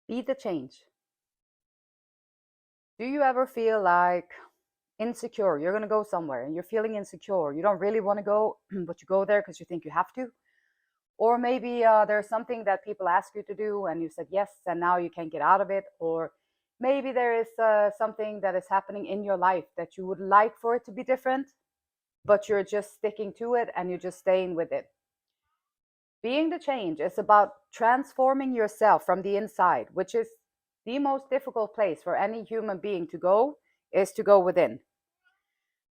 Be the change. Do you ever feel like insecure? You're going to go somewhere and you're feeling insecure. You don't really want to go, but you go there because you think you have to. Or maybe there's something that people ask you to do and you said yes, and now you can't get out of it. Or maybe there is something that is happening in your life that you would like for it to be different, but you're just sticking to it and you're just staying with it. Being the change is about transforming yourself from the inside, which is the most difficult place for any human being to go, is to go within.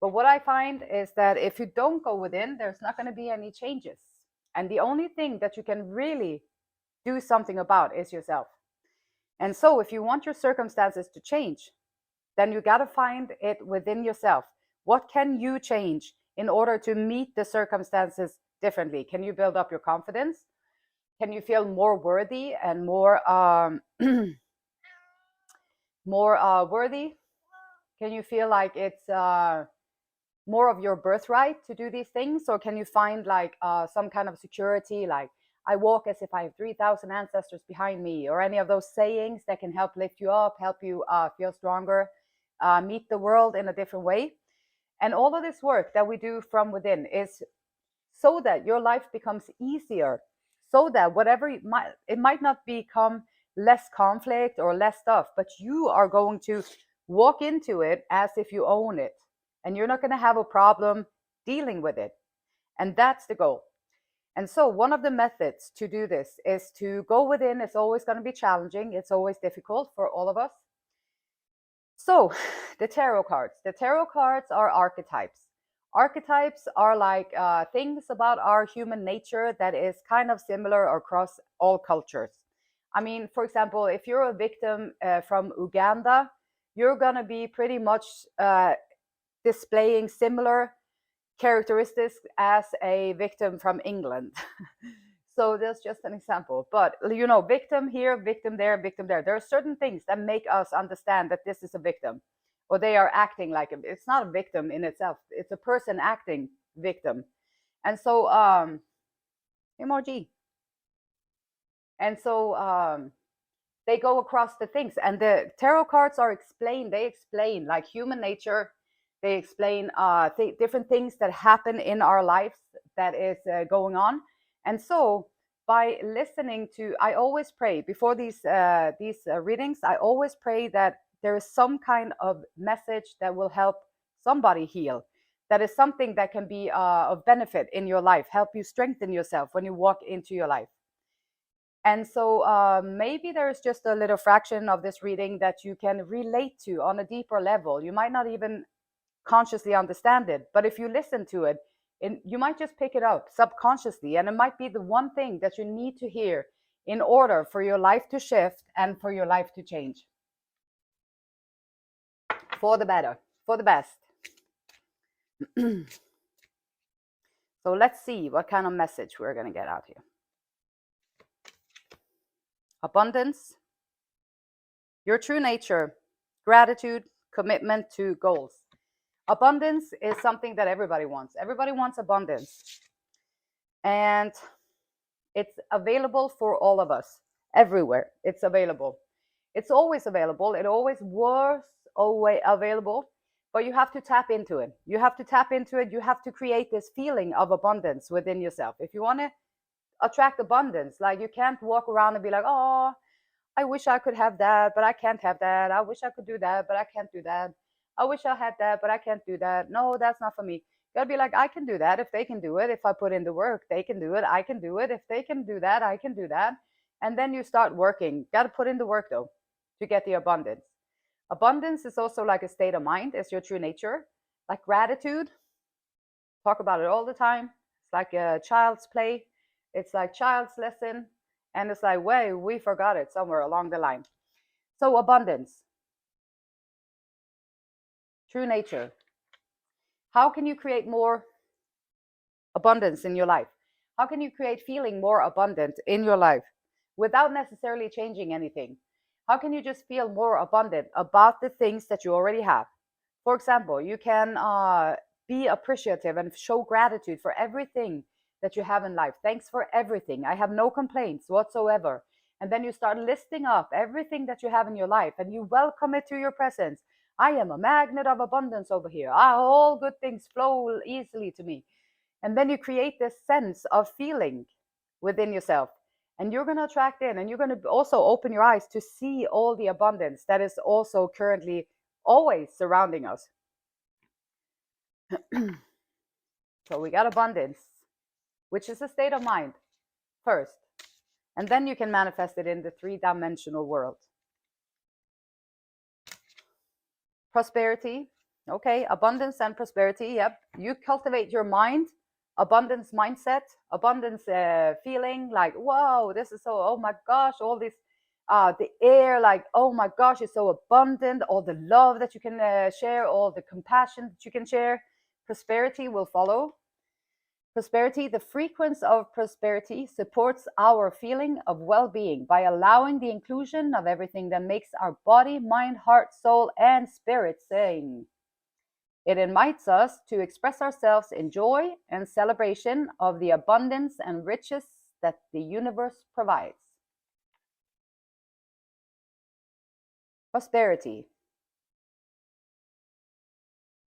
But what I find is that if you don't go within, there's not going to be any changes. And the only thing that you can really do something about is yourself. And so if you want your circumstances to change, then you got to find it within yourself. What can you change in order to meet the circumstances differently? Can you build up your confidence? Can you feel more worthy and more worthy? Can you feel like it's more of your birthright to do these things? Or can you find like some kind of security, like I walk as if I have 3,000 ancestors behind me, or any of those sayings that can help lift you up, help you feel stronger, meet the world in a different way? And all of this work that we do from within is so that your life becomes easier, so that whatever it might not become less conflict or less stuff, but you are going to walk into it as if you own it, and you're not going to have a problem dealing with it. And that's the goal. And so one of the methods to do this is to go within. It's always going to be challenging. It's always difficult for all of us. So the tarot cards. The tarot cards are archetypes. Archetypes are like things about our human nature that is kind of similar across all cultures. I mean, for example, if you're a victim from Uganda, you're going to be pretty much displaying similar characteristics as a victim from England. So that's just an example. But, you know, victim here, victim there, victim there. There are certain things that make us understand that this is a victim, or they are acting like it. It's not a victim in itself. It's a person acting victim. And so, emoji. And so they go across the things. And the tarot cards are explained. They explain like human nature. They explain different things that happen in our lives that is going on. And so by listening to, I always pray before these readings, I always pray that there is some kind of message that will help somebody heal. That is something that can be of benefit in your life, help you strengthen yourself when you walk into your life. And so maybe there's just a little fraction of this reading that you can relate to on a deeper level. You might not even consciously understand it, but if you listen to it, you might just pick it up subconsciously, and it might be the one thing that you need to hear in order for your life to shift and for your life to change for the better, for the best. So let's see what kind of message we're going to get out here. Abundance, your true nature, gratitude, commitment to goals. Abundance is something that everybody wants. Everybody wants abundance. And it's available for all of us, everywhere. It's available. It's always available. It always was always available, but you have to tap into it. You have to tap into it. You have to create this feeling of abundance within yourself. If you want to attract abundance, like you can't walk around and be like, oh, I wish I could have that, but I can't have that. I wish I could do that, but I can't do that. I wish I had that, but I can't do that. No, that's not for me. You gotta be like, I can do that if they can do it. If I put in the work, they can do it. I can do it. If they can do that, I can do that. And then you start working. Gotta put in the work though to get the abundance. Abundance is also like a state of mind. It's your true nature. Like gratitude, talk about it all the time. It's like a child's play. It's like child's lesson. And it's like, wait, we forgot it somewhere along the line. So abundance, true nature. How can you create more abundance in your life? How can you create feeling more abundant in your life without necessarily changing anything? How can you just feel more abundant about the things that you already have? For example, you can be appreciative and show gratitude for everything that you have in life. Thanks for everything. I have no complaints whatsoever. And then you start listing up everything that you have in your life and you welcome it to your presence. I am a magnet of abundance over here. All good things flow easily to me. And then you create this sense of feeling within yourself. And you're going to attract in, and you're going to also open your eyes to see all the abundance that is also currently always surrounding us. So we got abundance, which is a state of mind first. And then you can manifest it in the three-dimensional world. Prosperity. Okay, abundance and prosperity. Yep. You cultivate your mind, abundance mindset, abundance feeling like, wow, this is so, oh my gosh, all this, the air, like, oh my gosh, it's so abundant, all the love that you can share, all the compassion that you can share. Prosperity will follow. Prosperity, the frequency of prosperity supports our feeling of well-being by allowing the inclusion of everything that makes our body, mind, heart, soul, and spirit sing. It invites us to express ourselves in joy and celebration of the abundance and riches that the universe provides. Prosperity.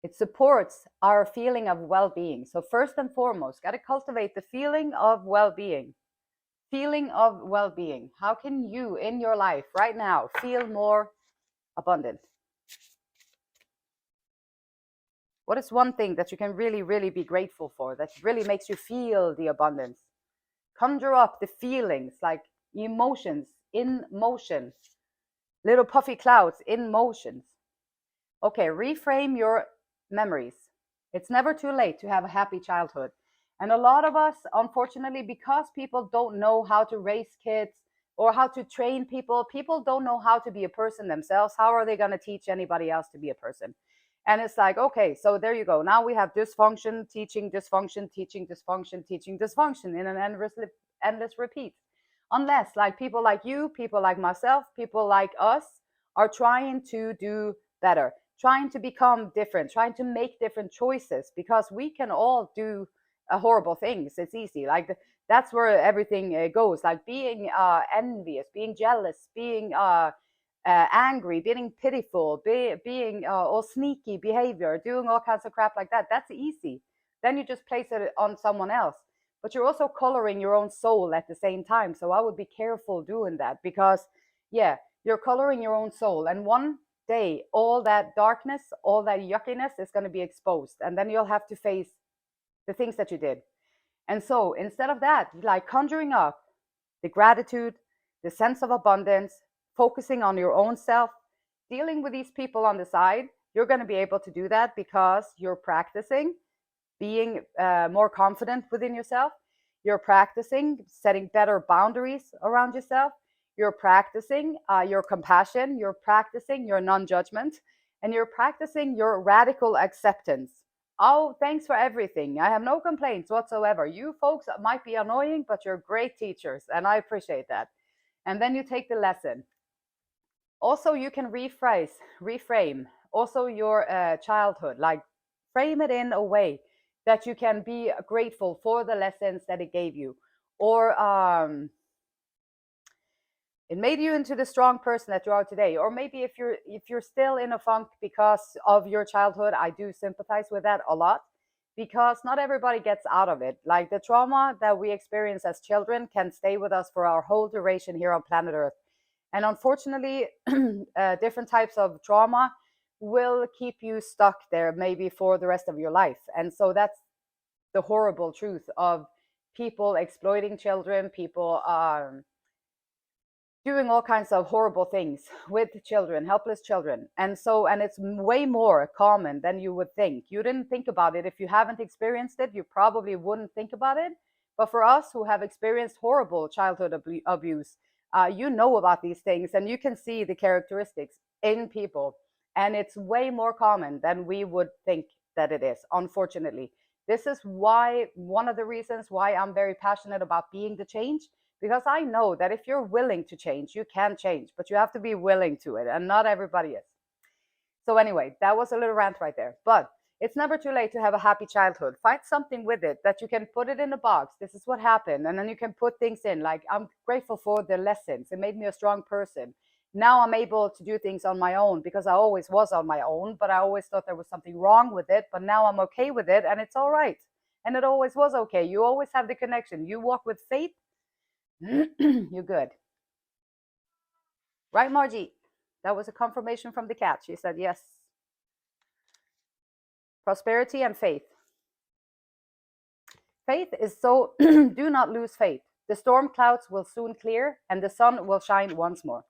It supports our feeling of well-being. So first and foremost, got to cultivate the feeling of well-being. Feeling of well-being. How can you in your life right now feel more abundant? What is one thing that you can really, really be grateful for that really makes you feel the abundance? Conjure up the feelings, like emotions in motion, little puffy clouds in motions. Okay, reframe your memories. It's never too late to have a happy childhood. And a lot of us, unfortunately, because people don't know how to raise kids or how to train people, people don't know how to be a person themselves. How are they going to teach anybody else to be a person? And it's like, okay, so there you go. Now we have dysfunction, teaching dysfunction, teaching dysfunction, teaching dysfunction in an endless repeat. Unless, like, people like you, people like myself, people like us are trying to do better, trying to become different, trying to make different choices, because we can all do horrible things. It's easy. Like that's where everything goes. Like being envious, being jealous, being angry, being pitiful, being all sneaky behavior, doing all kinds of crap like that. That's easy. Then you just place it on someone else. But you're also coloring your own soul at the same time. So I would be careful doing that, because, yeah, you're coloring your own soul. And one day, all that darkness, all that yuckiness is going to be exposed. And then you'll have to face the things that you did. And so instead of that, like conjuring up the gratitude, the sense of abundance, focusing on your own self, dealing with these people on the side, you're going to be able to do that because you're practicing being more confident within yourself. You're practicing setting better boundaries around yourself. You're practicing your compassion. You're practicing your non-judgment. And you're practicing your radical acceptance. Oh, thanks for everything. I have no complaints whatsoever. You folks might be annoying, but you're great teachers, and I appreciate that. And then you take the lesson. Also, you can reframe also your childhood, like frame it in a way that you can be grateful for the lessons that it gave you, or it made you into the strong person that you are today. Or maybe if you're still in a funk because of your childhood, I do sympathize with that a lot, because not everybody gets out of it. Like the trauma that we experience as children can stay with us for our whole duration here on planet Earth. And unfortunately, different types of trauma will keep you stuck there maybe for the rest of your life. And so that's the horrible truth of people exploiting children, people doing all kinds of horrible things with children, helpless children. And it's way more common than you would think. You didn't think about it. If you haven't experienced it, you probably wouldn't think about it. But for us who have experienced horrible childhood abuse, you know about these things, and you can see the characteristics in people. And it's way more common than we would think that it is, unfortunately. This is why, one of the reasons why I'm very passionate about being the change, because I know that if you're willing to change, you can change, but you have to be willing to it, and not everybody is. So anyway, that was a little rant right there. But It's never too late to have a happy childhood. Find something with it that you can put it in a box. This is what happened. And then you can put things in. Like, I'm grateful for the lessons. It made me a strong person. Now I'm able to do things on my own, because I always was on my own, but I always thought there was something wrong with it. But now I'm okay with it, and it's all right. And it always was okay. You always have the connection. You walk with faith, you're good. Right, Margie? That was a confirmation from the cat. She said yes. Prosperity and faith. Faith is so, do not lose faith. The storm clouds will soon clear and the sun will shine once more.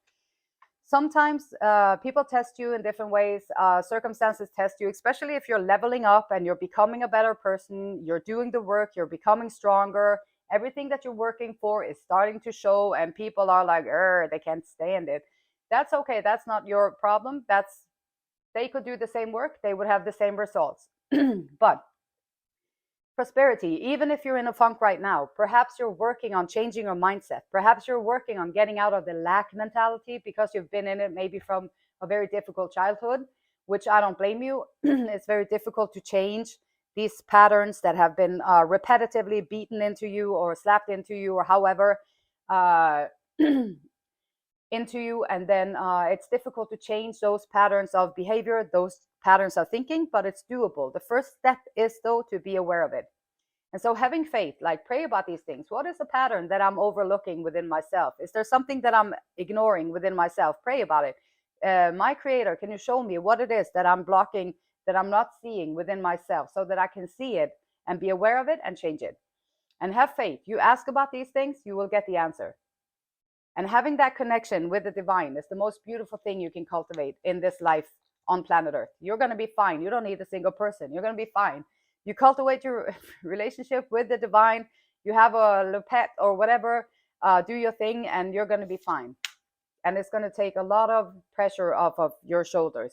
Sometimes people test you in different ways. Circumstances test you, especially if you're leveling up and you're becoming a better person. You're doing the work, you're becoming stronger. Everything that you're working for is starting to show, and people are like, they can't stand it. That's okay. That's not your problem. They could do the same work. They would have the same results. But prosperity, even if you're in a funk right now, perhaps you're working on changing your mindset. Perhaps you're working on getting out of the lack mentality because you've been in it maybe from a very difficult childhood, which I don't blame you. It's very difficult to change these patterns that have been repetitively beaten into you or slapped into you, or however into you. And then it's difficult to change those patterns of behavior, those patterns of thinking, but it's doable. The first step is, though, to be aware of it. And so having faith, like, pray about these things. What is a pattern that I'm overlooking within myself? Is there something that I'm ignoring within myself? Pray about it. My creator, can you show me what it is that I'm blocking, that I'm not seeing within myself, so that I can see it and be aware of it and change it? And have faith. You ask about these things, you will get the answer. And having that connection with the divine is the most beautiful thing you can cultivate in this life on planet Earth. You're going to be fine. You don't need a single person. You're going to be fine. You cultivate your relationship with the divine. You have a pet or whatever. Do your thing, and you're going to be fine. And it's going to take a lot of pressure off of your shoulders.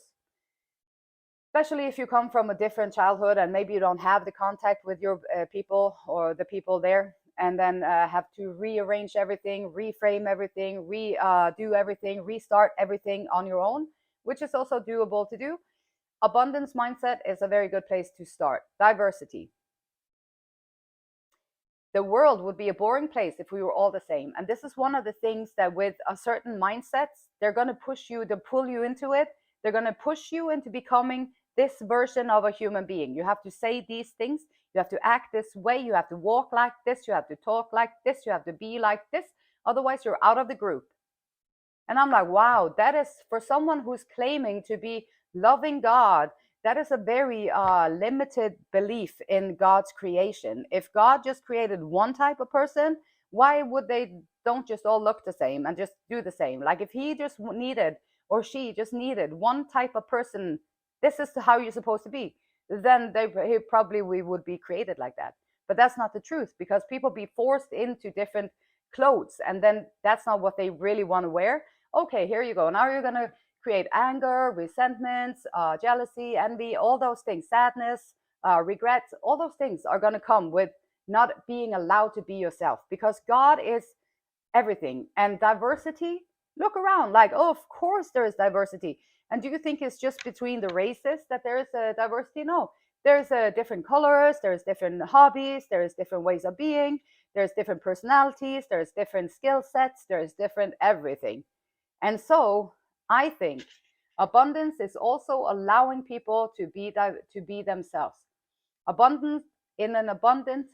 Especially if you come from a different childhood and maybe you don't have the contact with your people or the people there, and then have to rearrange everything, reframe everything, redo everything, restart everything on your own, which is also doable to do. Abundance mindset is a very good place to start. Diversity. The world would be a boring place if we were all the same. And this is one of the things that with a certain mindsets, they're going to push you, to pull you into it. They're going to push you into becoming this version of a human being. You have to say these things. You have to act this way. You have to walk like this. You have to talk like this. You have to be like this. Otherwise, you're out of the group. And I'm like, wow, that is, for someone who's claiming to be loving God, that is a very limited belief in God's creation. If God just created one type of person, why would they don't just all look the same and just do the same? Like, if he just needed, or she just needed one type of person, this is how you're supposed to be, then we would be created like that. But that's not the truth, because people be forced into different clothes, and then that's not what they really want to wear. Okay, here you go. Now you're going to create anger, resentments, jealousy, envy, all those things, sadness, regrets. All those things are going to come with not being allowed to be yourself, because God is everything. And diversity, look around, like, oh, of course there is diversity. And do you think it's just between the races that there is a diversity? No, there's different colors, there's different hobbies, there's different ways of being, there's different personalities, there's different skill sets, there's different everything. And so I think abundance is also allowing people to be themselves. In an abundant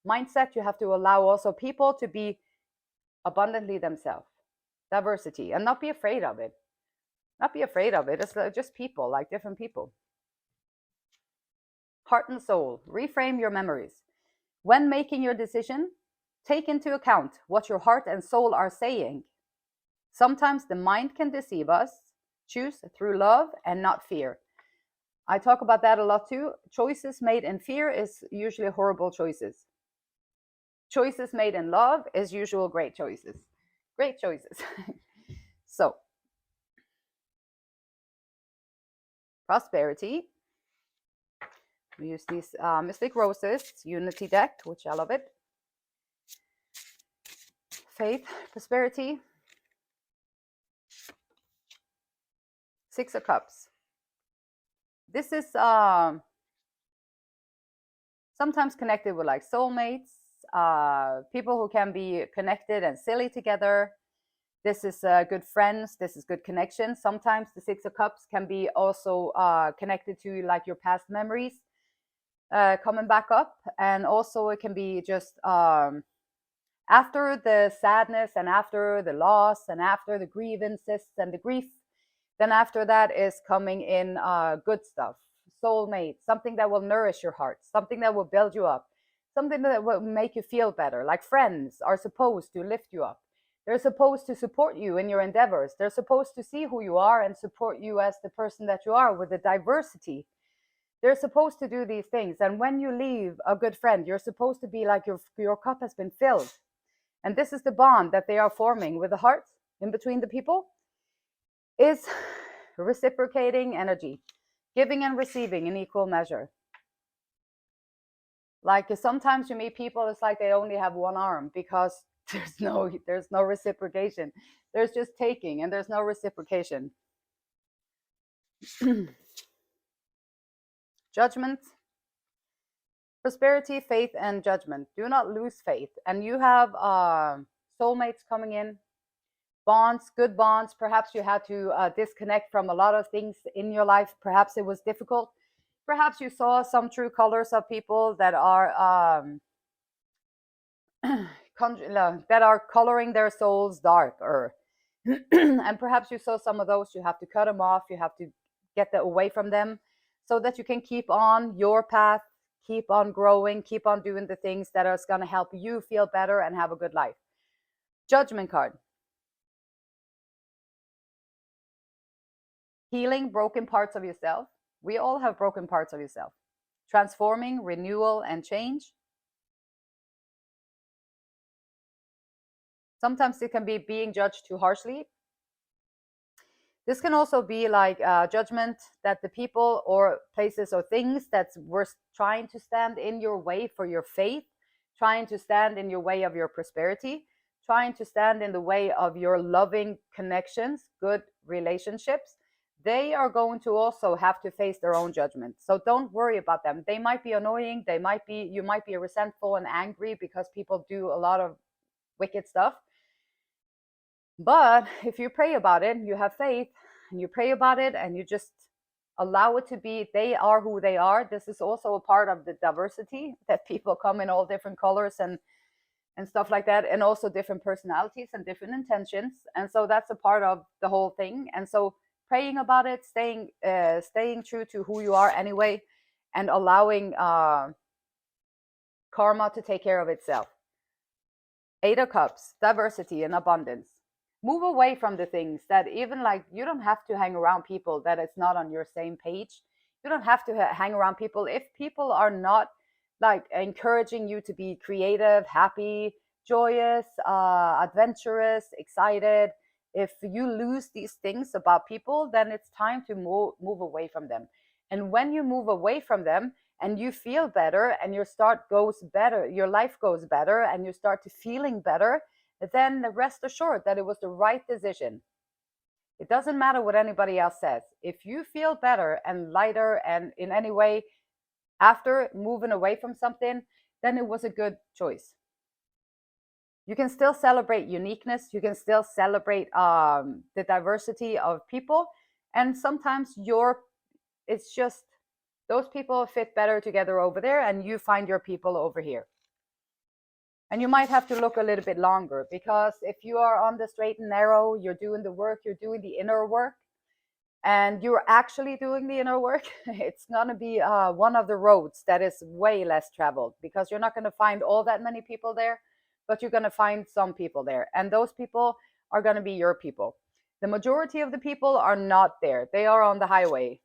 mindset, you have to allow also people to be abundantly themselves. Diversity, and not be afraid of it. Not be afraid of it. It's just people, like different people. Heart and soul. Reframe your memories. When making your decision, take into account what your heart and soul are saying. Sometimes the mind can deceive us. Choose through love and not fear. I talk about that a lot too. Choices made in fear is usually horrible choices. Choices made in love is usual great choices. Great choices. So, prosperity. We use these Mystic Roses Unity deck, which I love it. Faith, prosperity. Six of Cups. This is sometimes connected with like soulmates, people who can be connected and silly together. This is good friends. This is good connection. Sometimes the Six of Cups can be also connected to like your past memories coming back up. And also it can be just after the sadness and after the loss and after the grievances and the grief, then after that is coming in good stuff, soulmate, something that will nourish your heart, something that will build you up, something that will make you feel better. Like friends are supposed to lift you up. They're supposed to support you in your endeavors. They're supposed to see who you are and support you as the person that you are with the diversity. They're supposed to do these things. And when you leave a good friend, you're supposed to be like your cup has been filled. And this is the bond that they are forming with the heart in between the people, is reciprocating energy, giving and receiving in equal measure. Like sometimes you meet people, it's like they only have one arm because there's no reciprocation. There's just taking and there's no reciprocation. Judgment, prosperity, faith, and judgment. Do not lose faith. And you have soulmates coming in, bonds, good bonds. Perhaps you had to disconnect from a lot of things in your life. Perhaps it was difficult. Perhaps you saw some true colors of people that are that are coloring their souls darker. And perhaps you saw some of those. You have to cut them off. You have to get away from them so that you can keep on your path, keep on growing, keep on doing the things that are going to help you feel better and have a good life. Judgment card. Healing broken parts of yourself. We all have broken parts of yourself. Transforming, renewal, and change. Sometimes it can be being judged too harshly. This can also be like judgment that the people or places or things that were trying to stand in your way for your faith, trying to stand in your way of your prosperity, trying to stand in the way of your loving connections, good relationships. They are going to also have to face their own judgment. So don't worry about them. They might be annoying. You might be resentful and angry because people do a lot of wicked stuff. But if you pray about it, you have faith, and you pray about it, and you just allow it to be, they are who they are. This is also a part of the diversity, that people come in all different colors and stuff like that, and also different personalities and different intentions. And so that's a part of the whole thing. And so praying about it, staying true to who you are anyway, and allowing karma to take care of itself. Eight of Cups, diversity and abundance. Move away from the things that, even like, you don't have to hang around people that it's not on your same page. You don't have to hang around people if people are not like encouraging you to be creative, happy, joyous, adventurous, excited. If you lose these things about people, then it's time to move away from them. And when you move away from them and you feel better and your start goes better, your life goes better, and you start to feeling better, then rest assured that it was the right decision. It doesn't matter what anybody else says. If you feel better and lighter and in any way after moving away from something, then it was a good choice. You can still celebrate uniqueness. You can still celebrate the diversity of people. And sometimes it's just those people fit better together over there, and you find your people over here. And you might have to look a little bit longer, because if you are on the straight and narrow, you're doing the work, you're doing the inner work, and you're actually doing the inner work, it's going to be one of the roads that is way less traveled, because you're not going to find all that many people there, but you're going to find some people there. And those people are going to be your people. The majority of the people are not there. They are on the highway.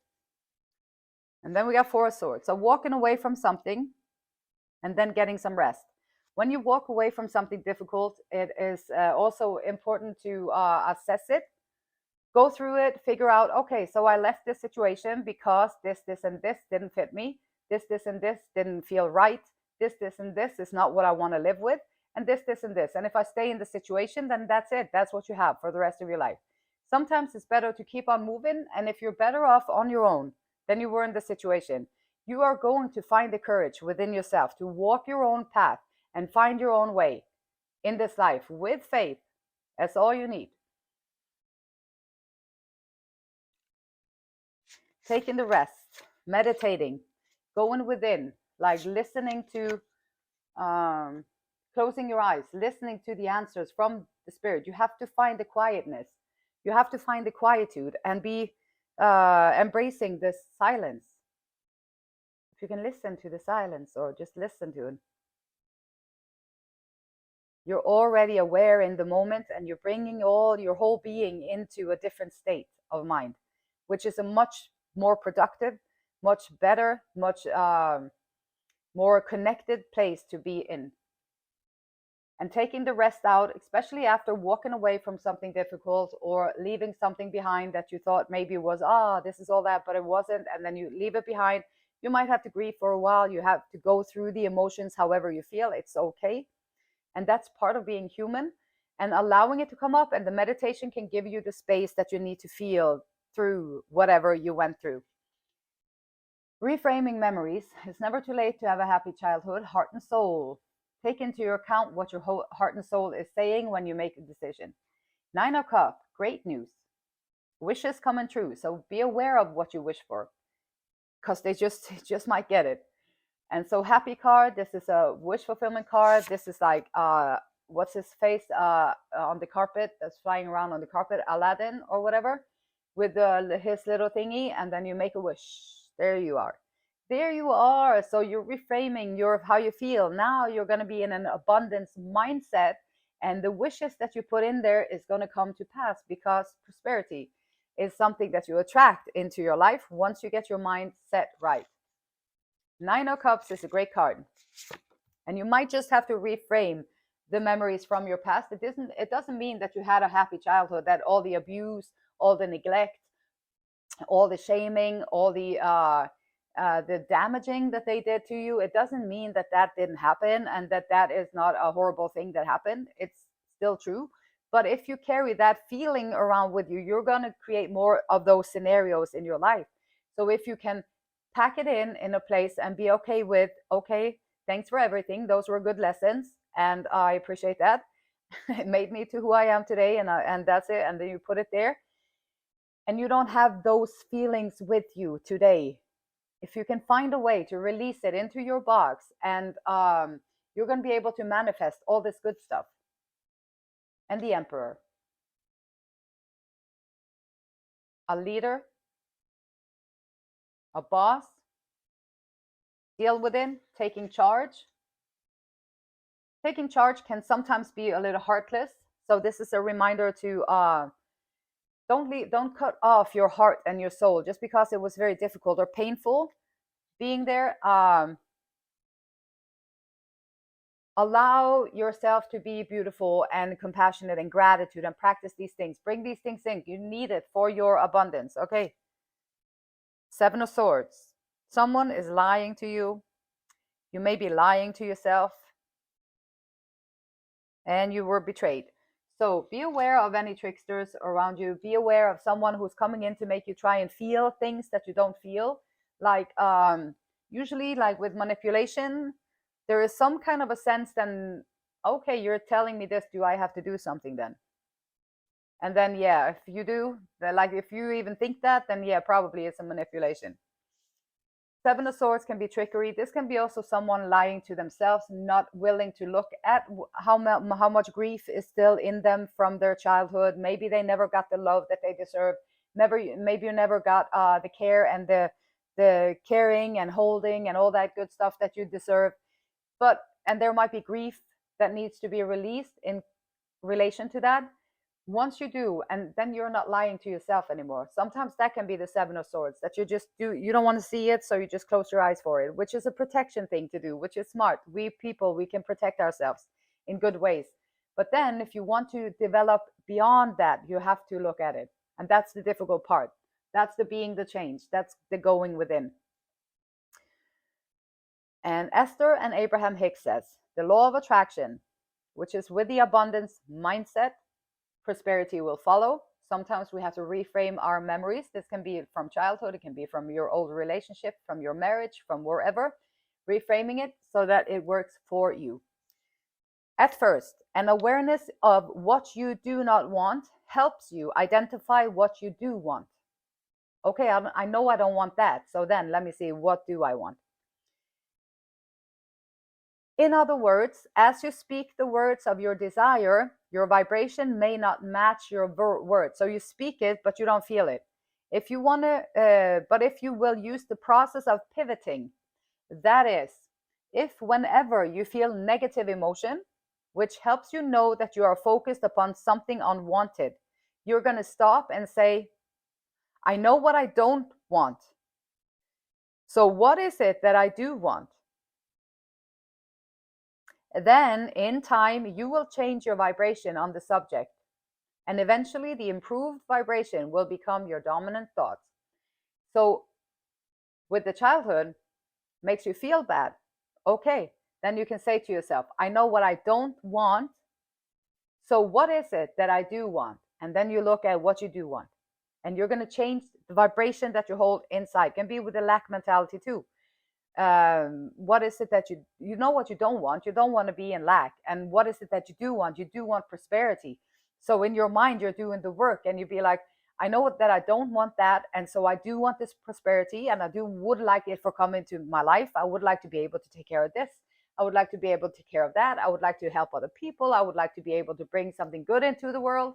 And then we got Four of Swords. So walking away from something and then getting some rest. When you walk away from something difficult, it is also important to assess it, go through it, figure out, okay, so I left this situation because this, and this didn't fit me. This, and this didn't feel right. This, and this is not what I want to live with. And this, and this. And if I stay in the situation, then that's it. That's what you have for the rest of your life. Sometimes it's better to keep on moving. And if you're better off on your own than you were in the situation, You are going to find the courage within yourself to walk your own path and find your own way in this life with faith. That's all you need. Taking the rest, meditating, going within, like listening to, closing your eyes, listening to the answers from the spirit. You have to find the quietness. You have to find the quietude and be embracing this silence. If you can listen to the silence or just listen to it, you're already aware in the moment, and you're bringing all your whole being into a different state of mind, which is a much more productive, much better, much more connected place to be in. And taking the rest out, especially after walking away from something difficult or leaving something behind that you thought maybe was, this is all that, but it wasn't, and then you leave it behind. You might have to grieve for a while. You have to go through the emotions however you feel. It's okay. And that's part of being human, and allowing it to come up. And the meditation can give you the space that you need to feel through whatever you went through. Reframing memories. It's never too late to have a happy childhood. Heart and soul. Take into your account what your heart and soul is saying when you make a decision. 9 of Cups. Great news. Wishes coming true. So be aware of what you wish for, because they just might get it. And so happy card, this is a wish fulfillment card. This is like, what's his face on the carpet, that's flying around on the carpet, Aladdin or whatever, with his little thingy, and then you make a wish. There you are. There you are. So you're reframing how you feel. Now you're going to be in an abundance mindset, and the wishes that you put in there is going to come to pass, because prosperity is something that you attract into your life once you get your mind set right. 9 of Cups is a great card. And you might just have to reframe the memories from your past. It doesn't mean that you had a happy childhood, that all the abuse, all the neglect, all the shaming, all the damaging that they did to you, it doesn't mean that didn't happen, and that is not a horrible thing that happened. It's still true. But if you carry that feeling around with you, you're going to create more of those scenarios in your life. So if you can pack it in a place and be okay with, okay, thanks for everything, those were good lessons, and I appreciate that. It made me to who I am today, and that's it. And then you put it there, and you don't have those feelings with you today. If you can find a way to release it into your box, and you're going to be able to manifest all this good stuff. And the Emperor, a leader, a boss, deal with it, taking charge. Taking charge can sometimes be a little heartless. So this is a reminder to don't cut off your heart and your soul just because it was very difficult or painful being there. Allow yourself to be beautiful and compassionate and gratitude, and practice these things. Bring these things in. You need it for your abundance. Okay. 7 of Swords. Someone is lying to you. You may be lying to yourself, and you were betrayed. So be aware of any tricksters around you. Be aware of someone who's coming in to make you try and feel things that you don't feel. Like usually, like with manipulation, there is some kind of a sense then, okay, you're telling me this, do I have to do something then? And then, yeah, if you do, like if you even think that, then yeah, probably it's a manipulation. 7 of Swords can be trickery. This can be also someone lying to themselves, not willing to look at how much grief is still in them from their childhood. Maybe they never got the love that they deserved. Maybe you never got the care and the caring and holding and all that good stuff that you deserve. And there might be grief that needs to be released in relation to that. Once you do, and then you're not lying to yourself anymore. Sometimes that can be the 7 of Swords, that you don't want to see it, so you just close your eyes for it, which is a protection thing to do, which is smart. We can protect ourselves in good ways. But then if you want to develop beyond that, you have to look at it. And that's the difficult part. That's the being the change. That's the going within. And Esther and Abraham Hicks says, the law of attraction, which is with the abundance mindset, prosperity will follow. Sometimes we have to reframe our memories. This can be from childhood, it can be from your old relationship, from your marriage, from wherever. Reframing it so that it works for you. At first, an awareness of what you do not want helps you identify what you do want. Okay, I know I don't want that. So then let me see, what do I want? In other words, as you speak the words of your desire, your vibration may not match your words. So you speak it, but you don't feel it. If you want to, but if you will use the process of pivoting, that is, if whenever you feel negative emotion, which helps you know that you are focused upon something unwanted, you're going to stop and say, I know what I don't want. So what is it that I do want? Then, in time, you will change your vibration on the subject, and eventually the improved vibration will become your dominant thoughts. So, with the childhood, makes you feel bad. Okay, then you can say to yourself, I know what I don't want. So, what is it that I do want? And then you look at what you do want. And you're going to change the vibration that you hold inside. It can be with the lack mentality too. What is it that you know what you don't want? You don't want to be in lack. And what is it that you do want? You do want prosperity. So in your mind, you're doing the work, and you be like, I know that I don't want that, and so I do want this prosperity, and I do would like it for come into my life. I would like to be able to take care of this. I would like to be able to take care of that. I would like to help other people. I would like to be able to bring something good into the world.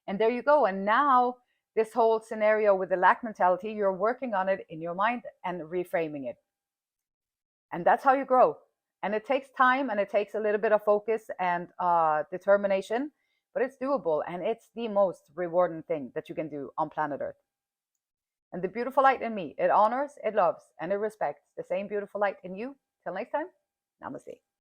And there you go. And now this whole scenario with the lack mentality, you're working on it in your mind and reframing it. And that's how you grow. And it takes time, and it takes a little bit of focus and determination, but it's doable, and it's the most rewarding thing that you can do on planet Earth. And the beautiful light in me, it honors, it loves, and it respects the same beautiful light in you. Till next time, namaste.